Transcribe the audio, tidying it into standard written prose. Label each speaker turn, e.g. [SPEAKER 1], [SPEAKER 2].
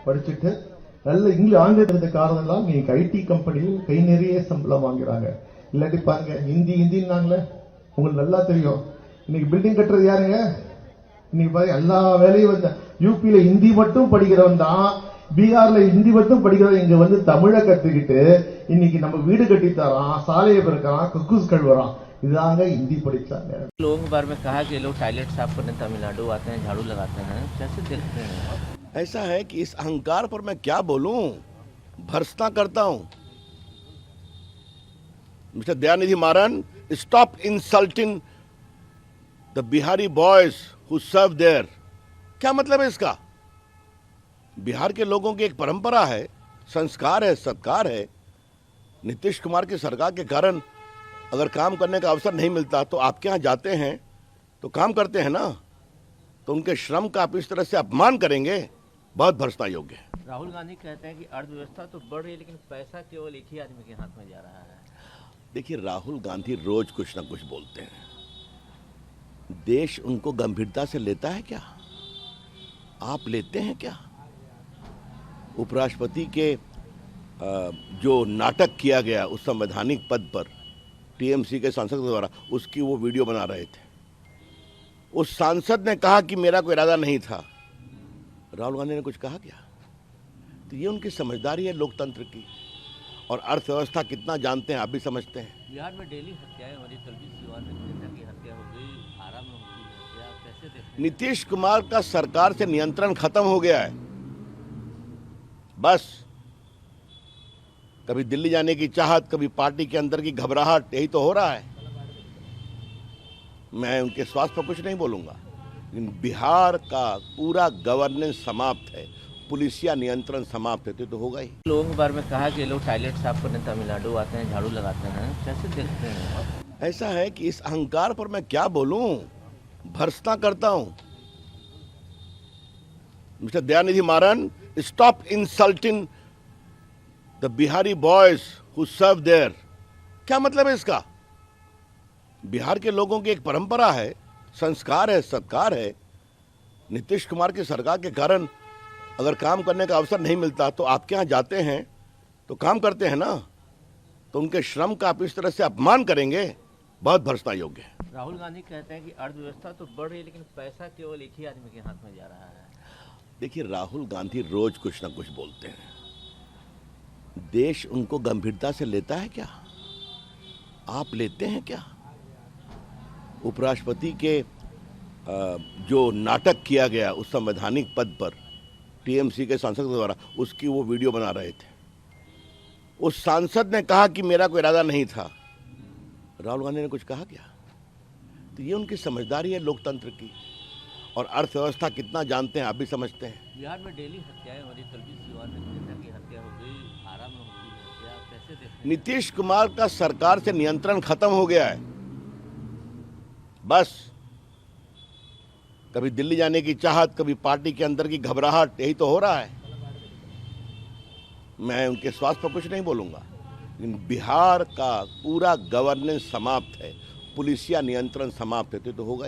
[SPEAKER 1] படிச்சுட்டு நல்ல ஆங்கிலத்தை காரணம் நீங்க ஐடி கம்பெனியில் கை நிறைய சம்பளம் வாங்குறாங்க. இல்லாட்டி பாருங்க ஹிந்தின்னாங்களே உங்களுக்கு நல்லா தெரியும். இன்னைக்கு பில்டிங் கட்டுறது யாருங்க? இன்னைக்கு பாருங்க எல்லா வேலையும் வந்து யூபியில ஹிந்தி மட்டும் படிக்கிறவன் தான், பீகார்ல ஹிந்தி மட்டும் படிக்கிறவன் இங்க வந்து தமிழை கத்துக்கிட்டு இன்னைக்கு நம்ம வீடு கட்டி தரான், சாலையை பிறக்கிறான், கக்கூஸ் கழுவுறான். இதாங்க हिंदी படிச்சாங்க.
[SPEAKER 2] लोगों के बारे में कहा कि लोग टॉयलेट साफ करने तमिलनाडु आते हैं, झाड़ू लगाते हैं, कैसे देखते हैं?
[SPEAKER 3] ऐसा है कि इस अहंकार पर मैं क्या बोलूं, भर्त्सना करता हूं। Mister Dayanidhi Maran, stop insulting the Bihari boys who serve there. क्या मतलब है इसका? बिहार के लोगों की एक परंपरा है, संस्कार है, सत्कार है। नीतीश कुमार की सरकार के कारण अगर काम करने का अवसर नहीं मिलता तो आपके यहाँ जाते हैं तो काम करते हैं ना, तो उनके श्रम का आप इस तरह से अपमान करेंगे, बहुत भर्त्सना योग्य है।
[SPEAKER 2] राहुल गांधी कहते हैं कि अर्थव्यवस्था तो बढ़ रही है लेकिन पैसा केवल एक ही आदमी के हाथ में जा रहा है।
[SPEAKER 3] देखिए, राहुल गांधी रोज कुछ ना कुछ बोलते हैं। देश उनको गंभीरता से लेता है क्या? आप लेते हैं क्या? उपराष्ट्रपति के जो नाटक किया गया उस संवैधानिक पद पर टीएमसी के सांसद द्वारा, उसकी वो वीडियो बना रहे थे। उस सांसद ने कहा कि मेरा कोई इरादा नहीं था। राहुल गांधी ने कुछ कहा क्या? तो ये उनकी समझदारी है लोकतंत्र की, और अर्थव्यवस्था कितना जानते हैं आप भी समझते हैं।
[SPEAKER 2] बिहार में डेली हत्याएं हो रही, कल भी सिवान में नेता की हत्या हो गई, आरा में होती है हत्या, कैसे देखते हैं?
[SPEAKER 3] नीतीश कुमार का सरकार से नियंत्रण खत्म हो गया है। बस कभी दिल्ली जाने की चाहत, कभी पार्टी के अंदर की घबराहट, यही तो हो रहा है। मैं उनके स्वास्थ्य पर कुछ नहीं बोलूंगा, लेकिन बिहार का पूरा गवर्नेंस समाप्त है, पुलिसिया नियंत्रण समाप्त है, तो होगा ही।
[SPEAKER 2] लोगों के बारे में कहा कि लोग टॉयलेट साफ करने तमिलनाडु आते हैं, झाड़ू लगाते हैं, कैसे देखते हैं?
[SPEAKER 3] ऐसा है कि इस अहंकार पर मैं क्या बोलूं, भर्त्सना करता हूं। Mister Dayanidhi Maran, stop insulting the Bihari boys who serve there. क्या मतलब है इसका? बिहार के लोगों की एक परंपरा है, संस्कार है, सत्कार है। नीतीश कुमार की सरकार के कारण अगर काम करने का अवसर नहीं मिलता तो आपके यहाँ जाते हैं तो काम करते हैं ना, तो उनके श्रम का आप इस तरह से अपमान करेंगे, बहुत भर्त्सना योग्य है।
[SPEAKER 2] राहुल गांधी कहते हैं कि अर्थव्यवस्था तो बढ़ रही है लेकिन पैसा केवल एक ही आदमी के हाथ में जा रहा है।
[SPEAKER 3] देखिए, राहुल गांधी रोज कुछ ना कुछ बोलते हैं। देश उनको गंभीरता से लेता है क्या? आप लेते हैं क्या? उपराष्ट्रपति के जो नाटक किया गया उस संवैधानिक पद पर टीएमसी के सांसद द्वारा, उसकी वो वीडियो बना रहे थे। उस सांसद ने कहा कि मेरा कोई इरादा नहीं था। राहुल गांधी ने कुछ कहा क्या? तो ये उनकी समझदारी है लोकतंत्र की, और अर्थव्यवस्था कितना जानते हैं आप भी समझते हैं।
[SPEAKER 2] बिहार में डेली हत्याएं हो रही, कल भी सिवान में नेता की हत्या हो गई, आरा में होती है हत्या, कैसे देखते हैं?
[SPEAKER 3] नीतीश कुमार का सरकार से नियंत्रण खत्म हो गया है। बस कभी दिल्ली जाने की चाहत, कभी पार्टी के अंदर की घबराहट, यही तो हो रहा है। मैं उनके स्वास्थ्य पर कुछ नहीं बोलूंगा, लेकिन बिहार का पूरा गवर्नेंस समाप्त है, पुलिसिया नियंत्रण समाप्त है, तो होगा।